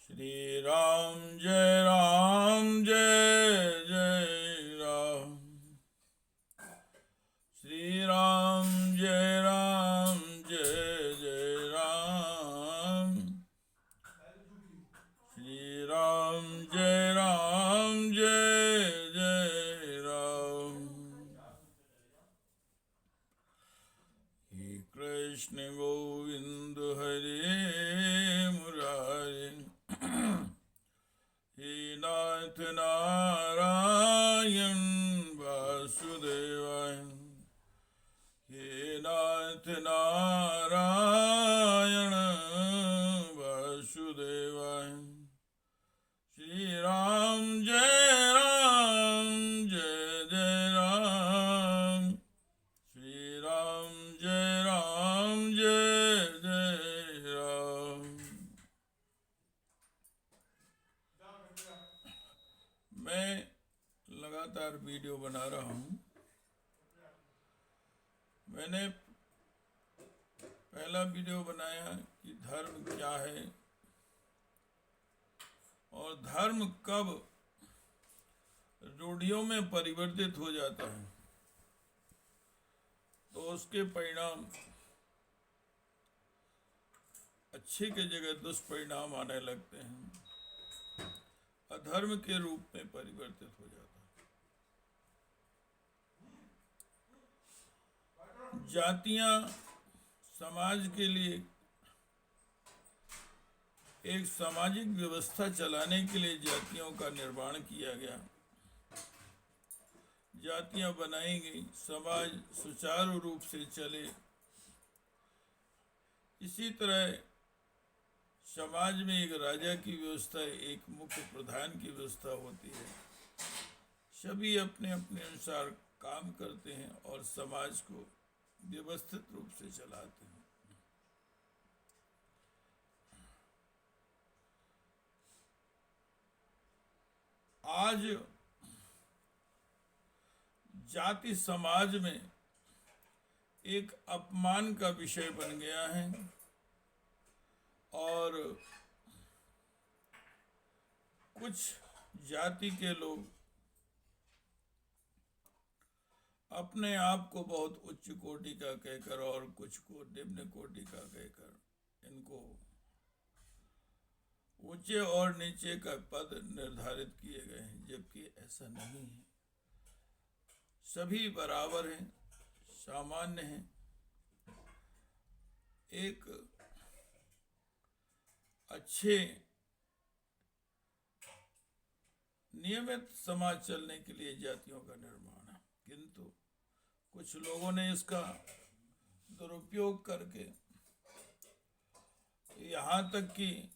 श्री राम जय जय राम। श्री राम जय जय राम। श्री राम जय जय राम। हे कृष्ण गोविंद हरे मुरारे, हे नाथ नारायण वासुदेवाय, हे नाथ नारायण वासुदेवाय। श्री राम जय जय राम। श्री राम जय जय राम। मैं लगातार वीडियो बना रहा हूँ। मैंने पहला वीडियो बनाया कि धर्म क्या है और धर्म कब रूढ़ियों में परिवर्तित हो जाता है तो उसके परिणाम अच्छे के जगह दुष्परिणाम आने लगते हैं, अधर्म के रूप में परिवर्तित हो जाता है। जातियां समाज के लिए एक सामाजिक व्यवस्था चलाने के लिए जातियों का निर्माण किया गया। जातियां बनाई गई, समाज सुचारू रूप से चले। इसी तरह समाज में एक राजा की व्यवस्था, एक मुख्य प्रधान की व्यवस्था होती है। सभी अपने अपने अनुसार काम करते हैं और समाज को व्यवस्थित रूप से चलाते हैं। आज जाति समाज में एक अपमान का विषय बन गया है और कुछ जाति के लोग अपने आप को बहुत उच्च कोटि का कहकर और कुछ को निम्न कोटि का कहकर इनको ऊंचे और नीचे का पद निर्धारित किए गए हैं, जबकि ऐसा नहीं है। सभी बराबर हैं, सामान्य हैं। एक अच्छे नियमित समाज चलने के लिए जातियों का निर्माण है, किंतु कुछ लोगों ने इसका दुरुपयोग करके यहाँ तक कि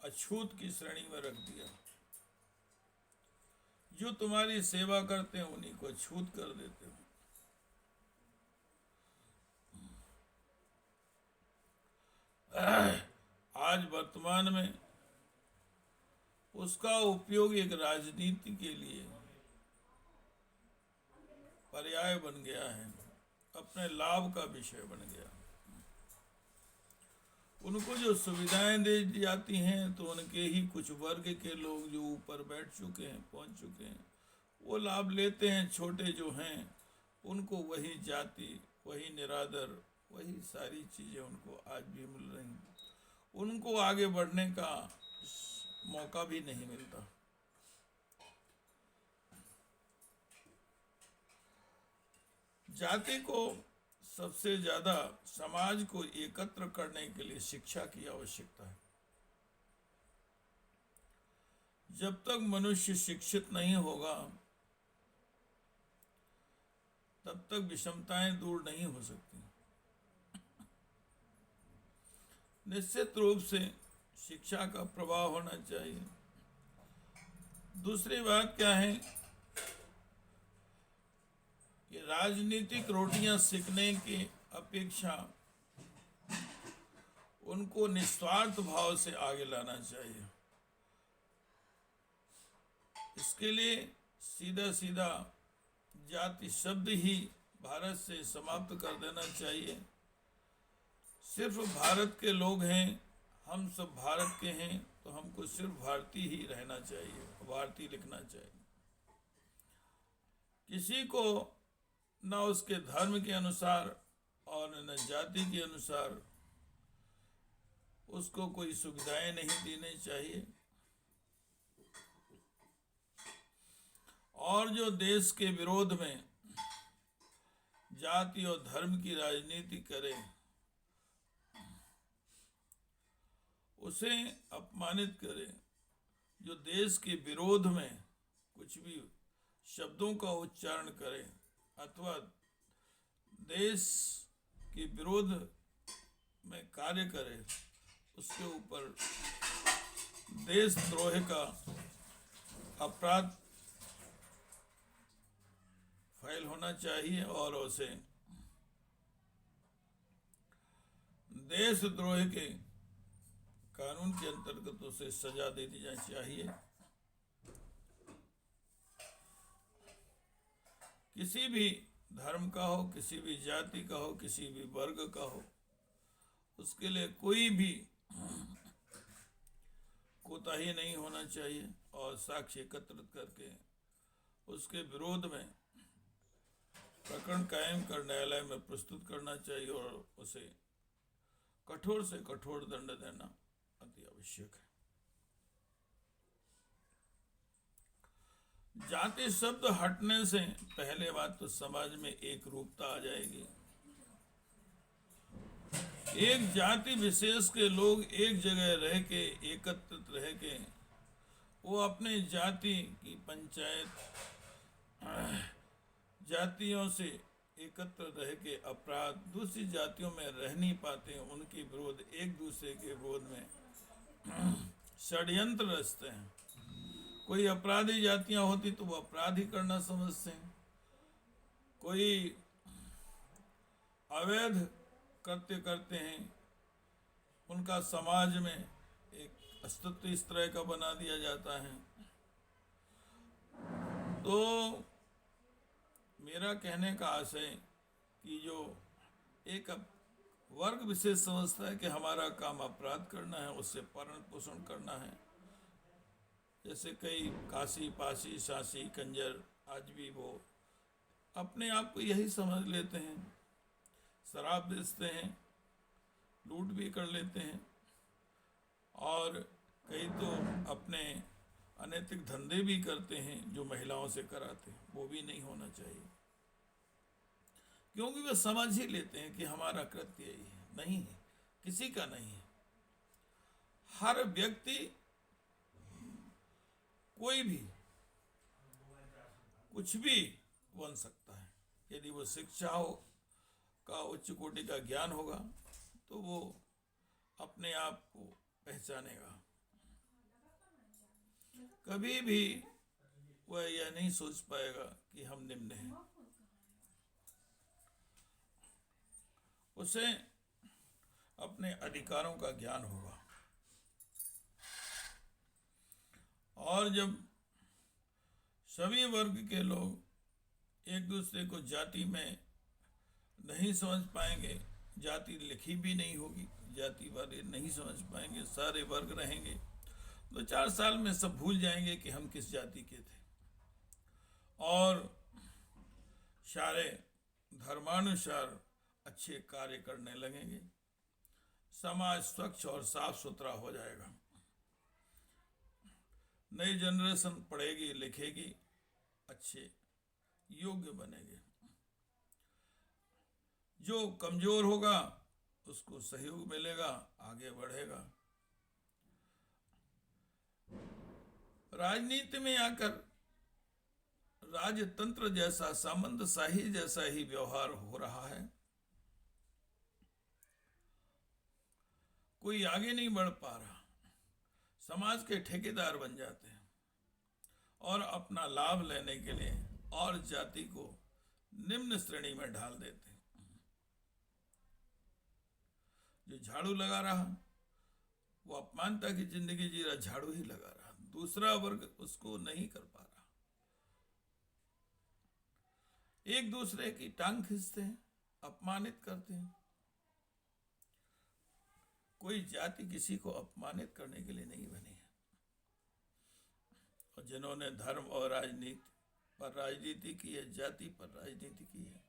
अछूत की श्रेणी में रख दिया। जो तुम्हारी सेवा करते हैं उन्हीं को अछूत कर देते हो। आज वर्तमान में उसका उपयोग एक राजनीति के लिए पर्याय बन गया है, अपने लाभ का विषय बन गया। उनको जो सुविधाएं दे दी जाती हैं तो उनके ही कुछ वर्ग के लोग जो ऊपर बैठ चुके हैं, पहुंच चुके हैं, वो लाभ लेते हैं। छोटे जो हैं उनको वही जाति, वही निरादर, वही सारी चीजें उनको आज भी मिल रही हैं। उनको आगे बढ़ने का मौका भी नहीं मिलता। जाति को सबसे ज्यादा समाज को एकत्र करने के लिए शिक्षा की आवश्यकता है। जब तक मनुष्य शिक्षित नहीं होगा तब तक विषमताएं दूर नहीं हो सकती। निश्चित रूप से शिक्षा का प्रभाव होना चाहिए। दूसरी बात क्या है कि राजनीतिक रोटियां सीखने की अपेक्षा उनको निस्वार्थ भाव से आगे लाना चाहिए। इसके लिए सीधा सीधा जाति शब्द ही भारत से समाप्त कर देना चाहिए। सिर्फ भारत के लोग हैं, हम सब भारत के हैं तो हमको सिर्फ भारतीय ही रहना चाहिए, भारतीय लिखना चाहिए। किसी को न उसके धर्म के अनुसार और न जाति के अनुसार उसको कोई सुविधाएं नहीं देनी चाहिए। और जो देश के विरोध में जाति और धर्म की राजनीति करे उसे अपमानित करे। जो देश के विरोध में कुछ भी शब्दों का उच्चारण करे अथवा देश के विरोध में कार्य करे उसके ऊपर देशद्रोह का अपराध फाइल होना चाहिए और उसे देशद्रोह के कानून के अंतर्गत उसे सजा दे दी जानी चाहिए। किसी भी धर्म का हो, किसी भी जाति का हो, किसी भी वर्ग का हो, उसके लिए कोई भी कोताही नहीं होना चाहिए और साक्ष्य एकत्रित करके उसके विरोध में प्रकरण कायम कर न्यायालय में प्रस्तुत करना चाहिए और उसे कठोर से कठोर दंड देना अति आवश्यक है। जाति शब्द हटने से पहले बात तो समाज में एक रूपता आ जाएगी। एक जाति विशेष के लोग एक जगह रह के एकत्रित रह के वो अपने जाति की पंचायत जातियों से एकत्र रह के अपराध दूसरी जातियों में रह नहीं पाते, उनके विरोध एक दूसरे के विरोध में षड्यंत्र रचते हैं। कोई अपराधी जातियां होती तो वो अपराध ही करना समझते हैं, कोई अवैध करते करते हैं, उनका समाज में एक अस्तित्व इस तरह का बना दिया जाता है। तो मेरा कहने का आशय कि जो एक वर्ग विशेष समझता है कि हमारा काम अपराध करना है, उससे पालन पोषण करना है, जैसे कई काशी पासी सासी कंजर आज भी वो अपने आप को यही समझ लेते हैं, शराब बेचते हैं, लूट भी कर लेते हैं और कई तो अपने अनैतिक धंधे भी करते हैं जो महिलाओं से कराते हैं। वो भी नहीं होना चाहिए, क्योंकि वे समझ ही लेते हैं कि हमारा कृत्य यही है। नहीं है, किसी का नहीं है। हर व्यक्ति कोई भी कुछ भी बन सकता है, यदि वो शिक्षा हो का उच्च कोटि का ज्ञान होगा तो वो अपने आप को पहचानेगा। कभी भी वह यह नहीं सोच पाएगा कि हम निम्न हैं। उसे अपने अधिकारों का ज्ञान होगा। और जब सभी वर्ग के लोग एक दूसरे को जाति में नहीं समझ पाएंगे, जाति लिखी भी नहीं होगी, जाति वाले नहीं समझ पाएंगे, सारे वर्ग रहेंगे, 2-4 साल में सब भूल जाएंगे कि हम किस जाति के थे और सारे धर्मानुसार अच्छे कार्य करने लगेंगे। समाज स्वच्छ और साफ सुथरा हो जाएगा। नई जनरेशन पढ़ेगी लिखेगी, अच्छे योग्य बनेंगे। जो कमजोर होगा उसको सहयोग मिलेगा, आगे बढ़ेगा। राजनीति में आकर राजतंत्र जैसा, सामंतशाही जैसा ही व्यवहार हो रहा है। कोई आगे नहीं बढ़ पा रहा, समाज के ठेकेदार बन जाते हैं और अपना लाभ लेने के लिए और जाति को निम्न श्रेणी में ढाल देते हैं। जो झाड़ू लगा रहा वो अपमानता की जिंदगी जी रहा, झाड़ू ही लगा रहा, दूसरा वर्ग उसको नहीं कर पा रहा। एक दूसरे की टांग खींचते हैं, अपमानित करते हैं। कोई जाति किसी को अपमानित करने के लिए नहीं बनी है। और जिन्होंने धर्म और राजनीति पर राजनीति की है, जाति पर राजनीति की है,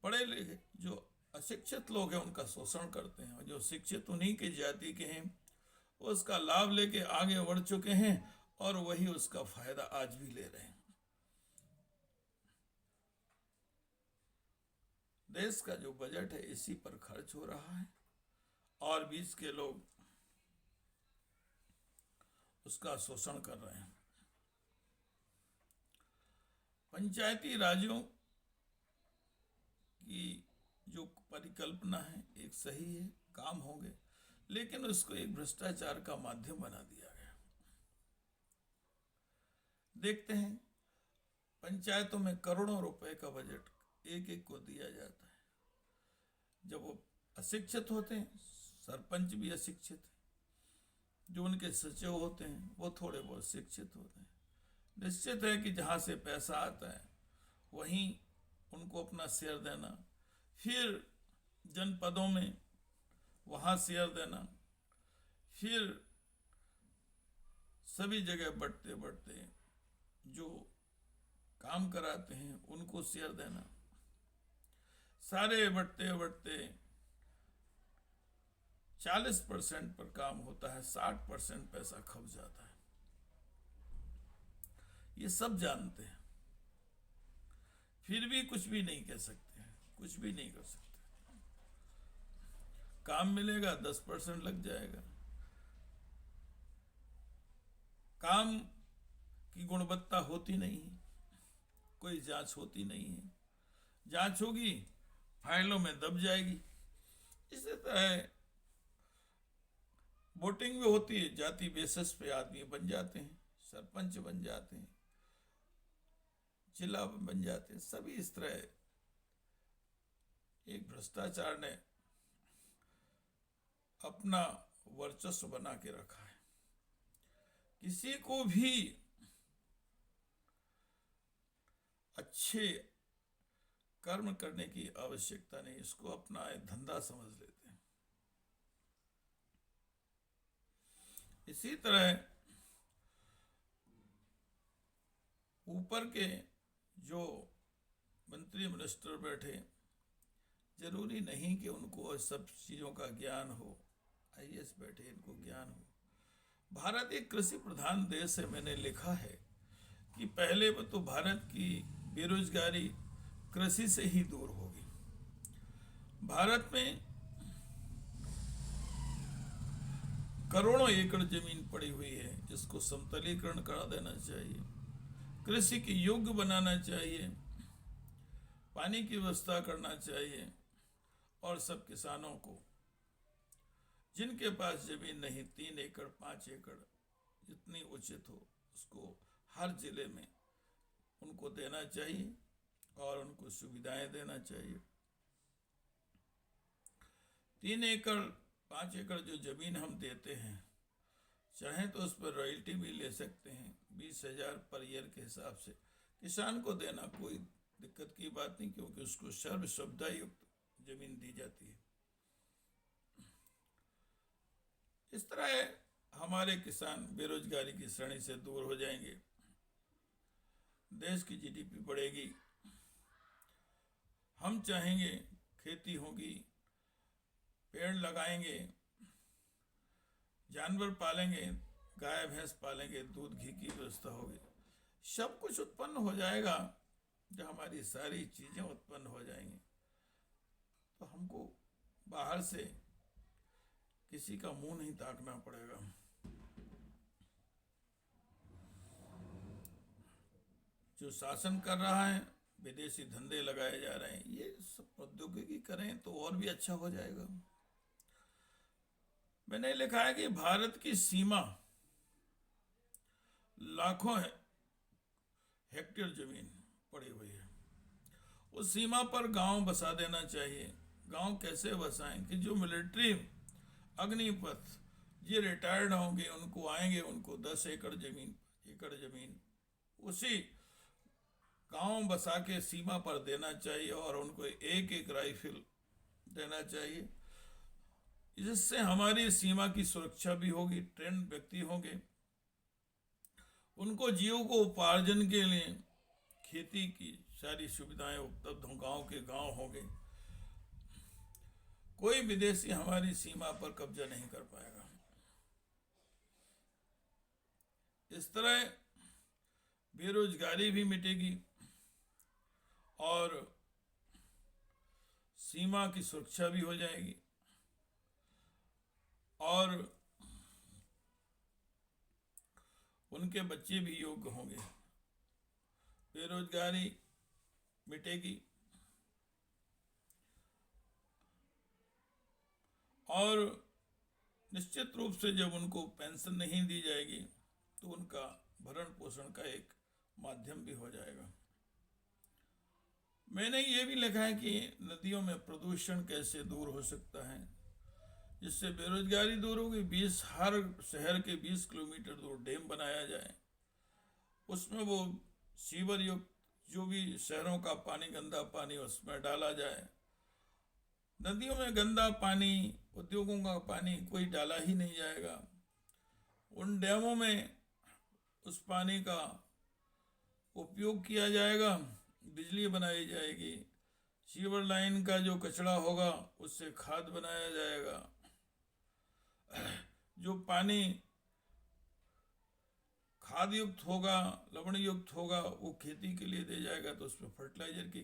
पढ़े लिखे जो अशिक्षित लोग हैं उनका शोषण करते हैं, और जो शिक्षित उन्हीं की जाति के हैं उसका लाभ लेके आगे बढ़ चुके हैं और वही उसका फायदा आज भी ले रहे हैं। देश का जो बजट है इसी पर खर्च हो रहा है और बीच के लोग उसका शोषण कर रहे हैं। पंचायती राज्यों की जो परिकल्पना है एक सही है, काम होंगे, लेकिन उसको एक भ्रष्टाचार का माध्यम बना दिया गया। देखते हैं पंचायतों में करोड़ों रुपए का बजट एक एक को दिया जाता है, जब वो अशिक्षित होते हैं, सरपंच भी अशिक्षित है, जो उनके सचिव होते हैं वो थोड़े बहुत शिक्षित होते हैं। निश्चित है कि जहाँ से पैसा आता है वहीं उनको अपना शेयर देना, फिर जनपदों में वहाँ शेयर देना, फिर सभी जगह बढ़ते बढ़ते जो काम कराते हैं उनको शेयर देना, सारे बढ़ते बढ़ते 40% पर काम होता है, 60% पैसा खप जाता है। ये सब जानते हैं, फिर भी कुछ भी नहीं कह सकते हैं, कुछ भी नहीं कर सकते। काम मिलेगा 10% लग जाएगा, काम की गुणवत्ता होती नहीं है, कोई जांच होती नहीं है, जांच होगी फाइलों में दब जाएगी। इसी तरह वोटिंग भी होती है, जाति बेसिस पे आदमी बन जाते हैं, सरपंच बन जाते हैं, जिला बन जाते हैं, सभी इस तरह एक भ्रष्टाचार ने अपना वर्चस्व बना के रखा है। किसी को भी अच्छे कर्म करने की आवश्यकता नहीं, इसको अपना एक धंधा समझ लेते हैं। इसी तरह ऊपर के जो मंत्री मिनिस्टर बैठे, जरूरी नहीं कि उनको सब चीज़ों का ज्ञान हो, आईएएस बैठे इनको ज्ञान हो। भारत एक कृषि प्रधान देश है, मैंने लिखा है कि पहले तो भारत की बेरोजगारी कृषि से ही दूर होगी। भारत में करोड़ों एकड़ जमीन पड़ी हुई है, जिसको समतलीकरण करा देना चाहिए, कृषि की योग्य बनाना चाहिए, पानी की व्यवस्था करना चाहिए, और सब किसानों को जिनके पास जमीन नहीं 3 एकड़ 5 एकड़ जितनी उचित हो उसको हर जिले में उनको देना चाहिए और उनको सुविधाएं देना चाहिए। 3 एकड़ 5 एकड़ जो जमीन हम देते हैं, चाहे तो उस पर रॉयल्टी भी ले सकते हैं, 20,000 पर ईयर के हिसाब से किसान को देना कोई दिक्कत की बात नहीं, क्योंकि उसको सर्व सुविधा युक्त जमीन दी जाती है। इस तरह हमारे किसान बेरोजगारी की श्रेणी से दूर हो जाएंगे, देश की जीडीपी बढ़ेगी, हम चाहेंगे खेती होगी, पेड़ लगाएंगे, जानवर पालेंगे, गाय भैंस पालेंगे, दूध घी की व्यवस्था होगी, सब कुछ उत्पन्न हो जाएगा। जब हमारी सारी चीजें उत्पन्न हो जाएंगी तो हमको बाहर से किसी का मुंह नहीं ताकना पड़ेगा। जो शासन कर रहा है, विदेशी धंधे लगाए जा रहे हैं, ये सब प्रौद्योगिकी करें तो और भी अच्छा हो जाएगा। मैंने लिखा है कि भारत की सीमा लाखों हेक्टेयर जमीन पड़ी हुई है, उस सीमा पर गांव बसा देना चाहिए। गांव कैसे बसाएं कि जो मिलिट्री अग्निपथ ये रिटायर्ड होंगे, उनको आएंगे, उनको 10 एकड़ जमीन उसी गांव बसा के सीमा पर देना चाहिए और उनको एक एक राइफल देना चाहिए। इससे हमारी सीमा की सुरक्षा भी होगी। ट्रेंड व्यक्ति होंगे, उनको जीविकोपार्जन के लिए खेती की सारी सुविधाएं उपलब्ध हों, गांव के गांव होंगे। कोई विदेशी हमारी सीमा पर कब्जा नहीं कर पाएगा। इस तरह बेरोजगारी भी मिटेगी और सीमा की सुरक्षा भी हो जाएगी और उनके बच्चे भी योग्य होंगे। बेरोजगारी मिटेगी और निश्चित रूप से जब उनको पेंशन नहीं दी जाएगी तो उनका भरण पोषण का एक माध्यम भी हो जाएगा। मैंने ये भी लिखा है कि नदियों में प्रदूषण कैसे दूर हो सकता है, जिससे बेरोजगारी दूर होगी। हर शहर के 20 किलोमीटर दूर डैम बनाया जाए, उसमें वो सीवर युक्त जो भी शहरों का पानी, गंदा पानी उसमें डाला जाए। नदियों में गंदा पानी, उद्योगों का पानी कोई डाला ही नहीं जाएगा। उन डैमों में उस पानी का उपयोग किया जाएगा, बिजली बनाई जाएगी। सीवर लाइन का जो कचरा होगा उससे खाद बनाया जाएगा। जो पानी खाद युक्त होगा, लवण युक्त होगा, वो खेती के लिए दे जाएगा, तो उसमें फर्टिलाइजर की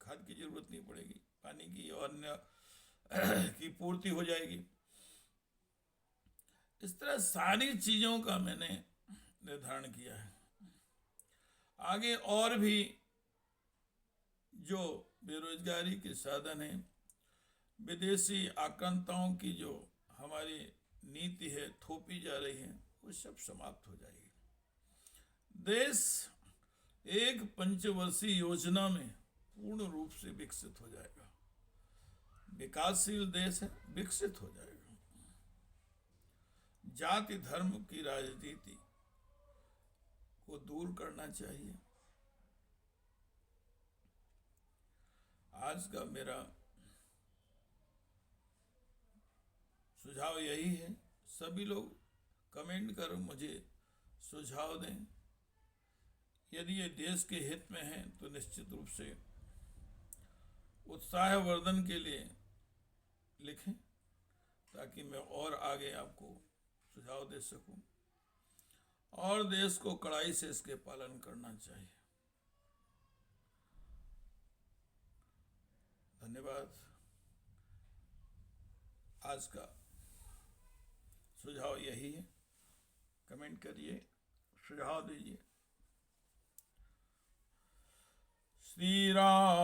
खाद की जरूरत नहीं पड़ेगी। पानी की और अन्य की पूर्ति हो जाएगी। इस तरह सारी चीजों का मैंने निर्धारण किया है। आगे और भी जो बेरोजगारी के साधन हैं, विदेशी आक्रांताओं की जो हमारी नीति है थोपी जा रही है, वो सब समाप्त हो जाएगी। देश एक पंचवर्षीय योजना में पूर्ण रूप से विकसित हो जाएगा। विकासशील देश है, विकसित हो जाएगा। जाति धर्म की राजनीति को दूर करना चाहिए। आज का मेरा सुझाव यही है। सभी लोग कमेंट कर मुझे सुझाव दें। यदि ये देश के हित में है तो निश्चित रूप से उत्साहवर्धन के लिए लिखें, ताकि मैं और आगे आपको सुझाव दे सकूं। और देश को कड़ाई से इसके पालन करना चाहिए। धन्यवाद। आज का सुझाव यही है। कमेंट करिए, सुझाव दीजिए। श्री राम।